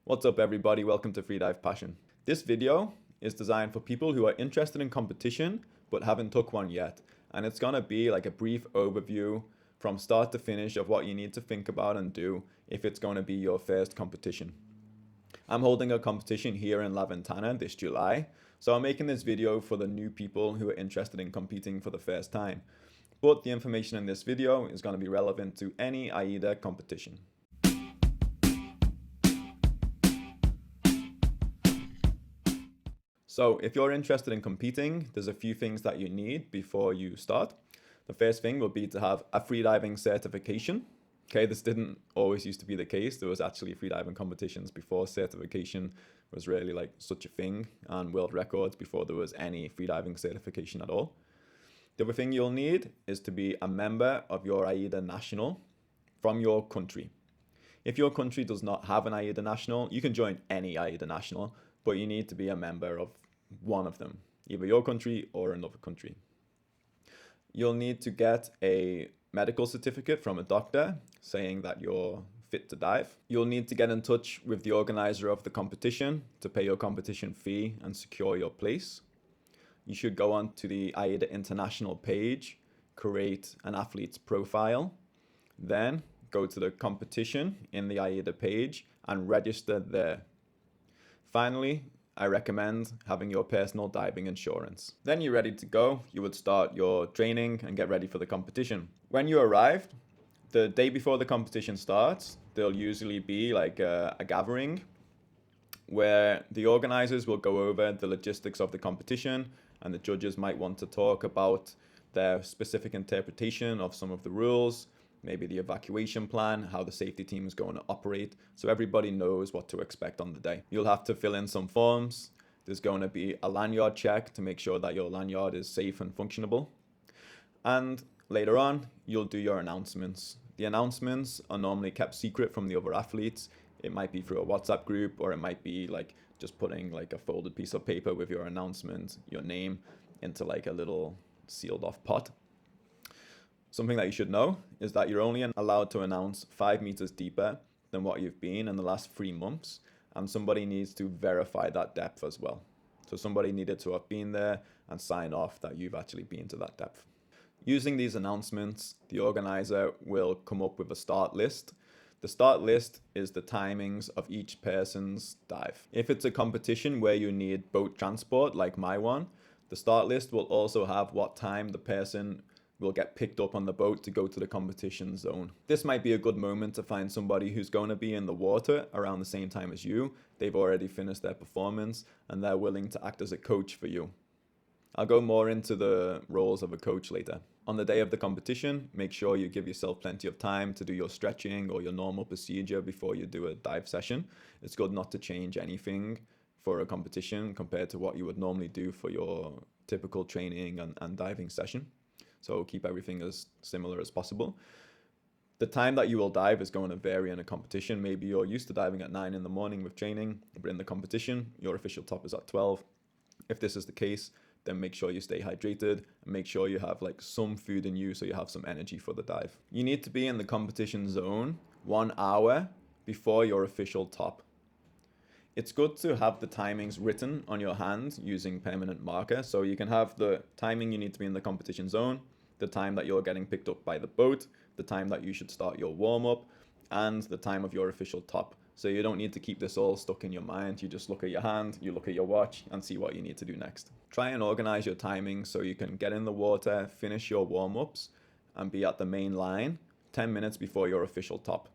What's up everybody, welcome to Freedive Passion. This video is designed for people who are interested in competition but haven't took one yet. And it's gonna be like a brief overview from start to finish of what you need to think about and do if it's gonna be your first competition. I'm holding a competition here in La Ventana this July, so I'm making this video for the new people who are interested in competing for the first time. But the information in this video is gonna be relevant to any AIDA competition. So if you're interested in competing, there's a few things that you need before you start. The first thing will be to have a freediving certification. Okay, this didn't always used to be the case. There was actually freediving competitions before certification was really like such a thing, and world records before there was any freediving certification at all. The other thing you'll need is to be a member of your Aida National from your country. If your country does not have an Aida National, you can join any Aida National, but you need to be a member of one of them, either your country or another country. You'll need to get a medical certificate from a doctor saying that you're fit to dive. You'll need to get in touch with the organizer of the competition to pay your competition fee and secure your place. You should go on to the Aida International page, create an athlete's profile, then go to the competition in the Aida page and register there. Finally, I recommend having your personal diving insurance. Then you're ready to go. You would start your training and get ready for the competition. When you arrive, the day before the competition starts, there'll usually be like a gathering where the organizers will go over the logistics of the competition, and the judges might want to talk about their specific interpretation of some of the rules, maybe the evacuation plan, how the safety team is going to operate, so everybody knows what to expect on the day. You'll have to fill in some forms. There's going to be a lanyard check to make sure that your lanyard is safe and functionable. And later on, you'll do your announcements. The announcements are normally kept secret from the other athletes. It might be through a WhatsApp group, or it might be like just putting like a folded piece of paper with your announcement, your name, into like a little sealed off pot. Something that you should know is that you're only allowed to announce 5 meters deeper than what you've been in the last 3 months, and somebody needs to verify that depth as well. So somebody needed to have been there and sign off that you've actually been to that depth. Using these announcements, the organizer will come up with a start list. The start list is the timings of each person's dive. If it's a competition where you need boat transport like my one, the start list will also have what time the person will get picked up on the boat to go to the competition zone. This might be a good moment to find somebody who's going to be in the water around the same time as you. They've already finished their performance and they're willing to act as a coach for you. I'll go more into the roles of a coach later. On the day of the competition, make sure you give yourself plenty of time to do your stretching or your normal procedure before you do a dive session. It's good not to change anything for a competition compared to what you would normally do for your typical training and diving session. So keep everything as similar as possible. The time that you will dive is going to vary in a competition. Maybe you're used to diving at 9 in the morning with training, but in the competition, your official top is at 12. If this is the case, then make sure you stay hydrated and make sure you have like some food in you so you have some energy for the dive. You need to be in the competition zone 1 hour before your official top. It's good to have the timings written on your hand using permanent marker, so you can have the timing you need to be in the competition zone, the time that you're getting picked up by the boat, the time that you should start your warm-up, and the time of your official top. So you don't need to keep this all stuck in your mind. You just look at your hand, you look at your watch, and see what you need to do next. Try and organize your timing so you can get in the water, finish your warm-ups, and be at the main line 10 minutes before your official top.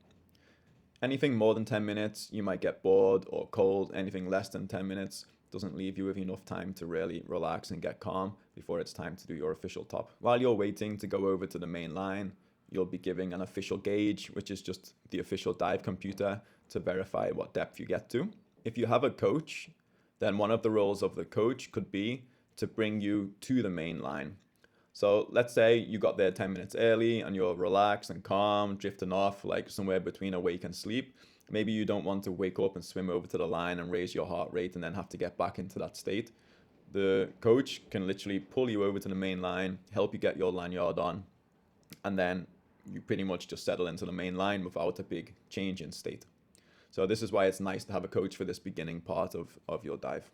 Anything more than 10 minutes, you might get bored or cold. Anything less than 10 minutes doesn't leave you with enough time to really relax and get calm before it's time to do your official top. While you're waiting to go over to the main line, you'll be giving an official gauge, which is just the official dive computer to verify what depth you get to. If you have a coach, then one of the roles of the coach could be to bring you to the main line. So let's say you got there 10 minutes early and you're relaxed and calm, drifting off like somewhere between awake and sleep. Maybe you don't want to wake up and swim over to the line and raise your heart rate and then have to get back into that state. The coach can literally pull you over to the main line, help you get your lanyard on, and then you pretty much just settle into the main line without a big change in state. So this is why it's nice to have a coach for this beginning part of your dive.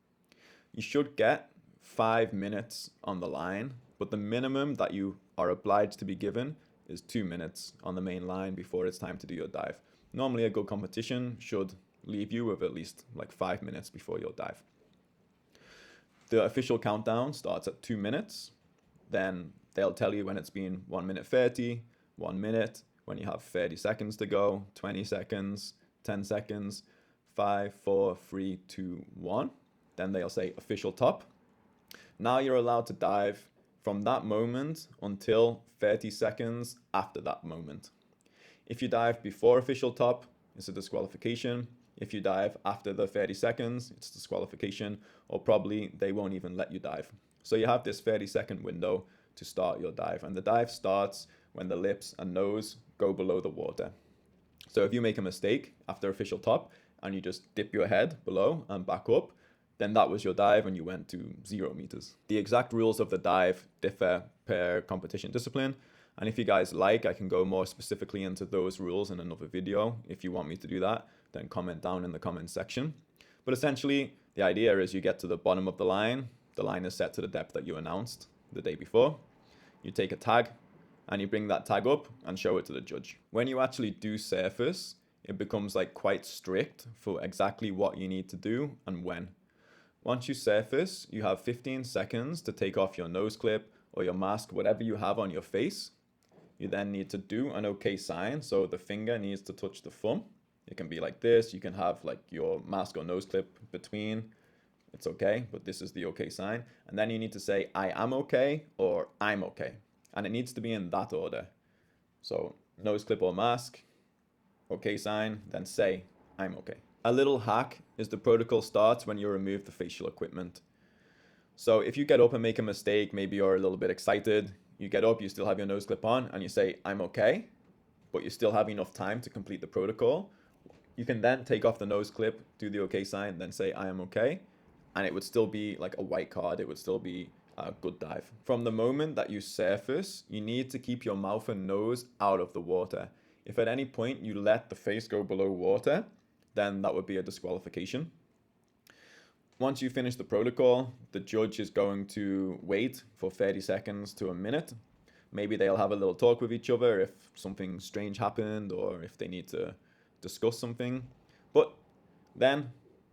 You should get 5 minutes on the line, but the minimum that you are obliged to be given is 2 minutes on the main line before it's time to do your dive. Normally a good competition should leave you with at least like 5 minutes before your dive. The official countdown starts at 2 minutes. Then they'll tell you when it's been 1 minute 30, 1 minute, when you have 30 seconds to go, 20 seconds, 10 seconds, 5, 4, 3, 2, 1. Then they'll say official top. Now you're allowed to dive from that moment until 30 seconds after that moment. If you dive before official top, it's a disqualification. If you dive after the 30 seconds, it's disqualification, or probably they won't even let you dive. So you have this 30-second window to start your dive, and the dive starts when the lips and nose go below the water. So if you make a mistake after official top and you just dip your head below and back up, then that was your dive and you went to 0 meters. The exact rules of the dive differ per competition discipline. And if you guys like, I can go more specifically into those rules in another video. If you want me to do that, then comment down in the comment section. But essentially, the idea is you get to the bottom of the line. The line is set to the depth that you announced the day before. You take a tag and you bring that tag up and show it to the judge. When you actually do surface, it becomes like quite strict for exactly what you need to do and when. Once you surface, you have 15 seconds to take off your nose clip or your mask, whatever you have on your face. You then need to do an OK sign. So the finger needs to touch the thumb. It can be like this. You can have like your mask or nose clip between. It's okay, but this is the OK sign. And then you need to say, I am okay or I'm okay. And it needs to be in that order. So nose clip or mask, OK sign, then say, I'm okay. A little hack is the protocol starts when you remove the facial equipment. So if you get up and make a mistake, maybe you're a little bit excited, you get up, you still have your nose clip on and you say, I'm okay, but you still have enough time to complete the protocol. You can then take off the nose clip, do the OK sign, then say, I am okay. And it would still be like a white card. It would still be a good dive. From the moment that you surface, you need to keep your mouth and nose out of the water. If at any point you let the face go below water, then that would be a disqualification. Once you finish the protocol, the judge is going to wait for 30 seconds to a minute. Maybe they'll have a little talk with each other if something strange happened or if they need to discuss something. But then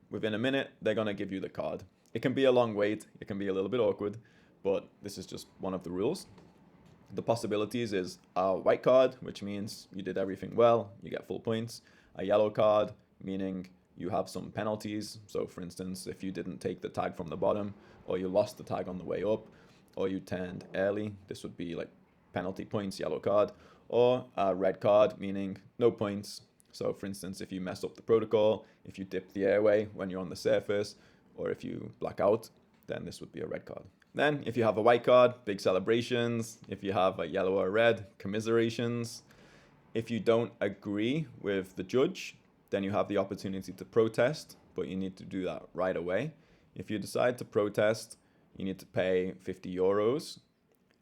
within a minute, they're going to give you the card. It can be a long wait. It can be a little bit awkward, but this is just one of the rules. The possibilities is a white card, which means you did everything well, you get full points. A yellow card, meaning you have some penalties. So for instance, if you didn't take the tag from the bottom, or you lost the tag on the way up, or you turned early, this would be like penalty points, yellow card. Or a red card, meaning no points. So for instance, if you mess up the protocol, if you dip the airway when you're on the surface, or if you black out, then this would be a red card. Then if you have a white card, big celebrations. If you have a yellow or red, commiserations. If you don't agree with the judge, then you have the opportunity to protest, but you need to do that right away. If you decide to protest, you need to pay 50 euros.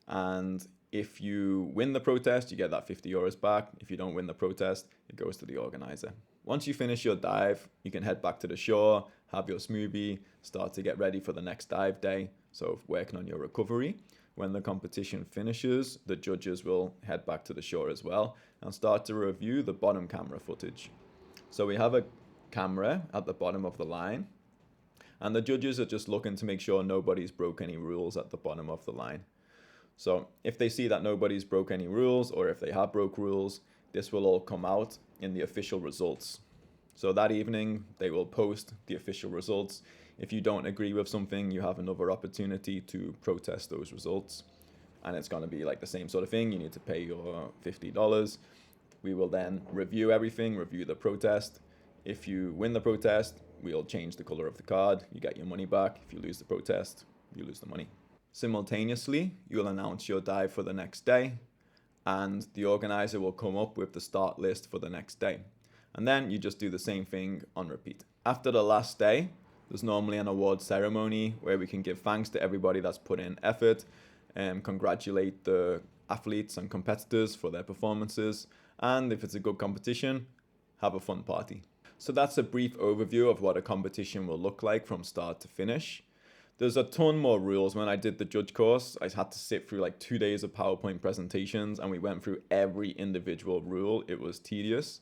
And if you win the protest, you get that 50 euros back. If you don't win the protest, it goes to the organizer. Once you finish your dive, you can head back to the shore, have your smoothie, start to get ready for the next dive day. So working on your recovery. When the competition finishes, the judges will head back to the shore as well and start to review the bottom camera footage. So we have a camera at the bottom of the line, and the judges are just looking to make sure nobody's broke any rules at the bottom of the line. So if they see that nobody's broke any rules, or if they have broke rules, this will all come out in the official results. So that evening, they will post the official results. If you don't agree with something, you have another opportunity to protest those results. And it's going to be like the same sort of thing. You need to pay your $50. We will then review everything, review the protest. If you win the protest, we'll change the color of the card. You get your money back. If you lose the protest, you lose the money. Simultaneously, you'll announce your dive for the next day, and the organizer will come up with the start list for the next day. And then you just do the same thing on repeat. After the last day, there's normally an award ceremony where we can give thanks to everybody that's put in effort and congratulate the athletes and competitors for their performances. And if it's a good competition, have a fun party. So that's a brief overview of what a competition will look like from start to finish. There's a ton more rules. When I did the judge course, I had to sit through like 2 days of PowerPoint presentations and we went through every individual rule. It was tedious.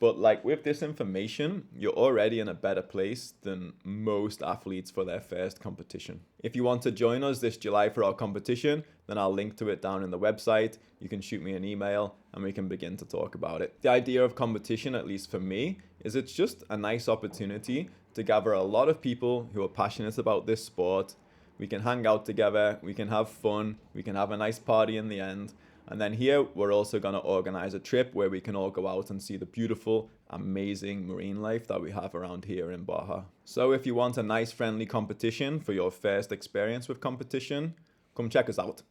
But like with this information, you're already in a better place than most athletes for their first competition. If you want to join us this July for our competition, then I'll link to it down in the website. You can shoot me an email and we can begin to talk about it. The idea of competition, at least for me, is it's just a nice opportunity to gather a lot of people who are passionate about this sport. We can hang out together, we can have fun, we can have a nice party in the end. And then here, we're also going to organize a trip where we can all go out and see the beautiful, amazing marine life that we have around here in Baja. So if you want a nice, friendly competition for your first experience with competition, come check us out.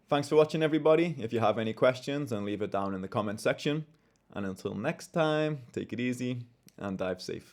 Thanks for watching, everybody. If you have any questions, then leave it down in the comment section. And until next time, take it easy and dive safe.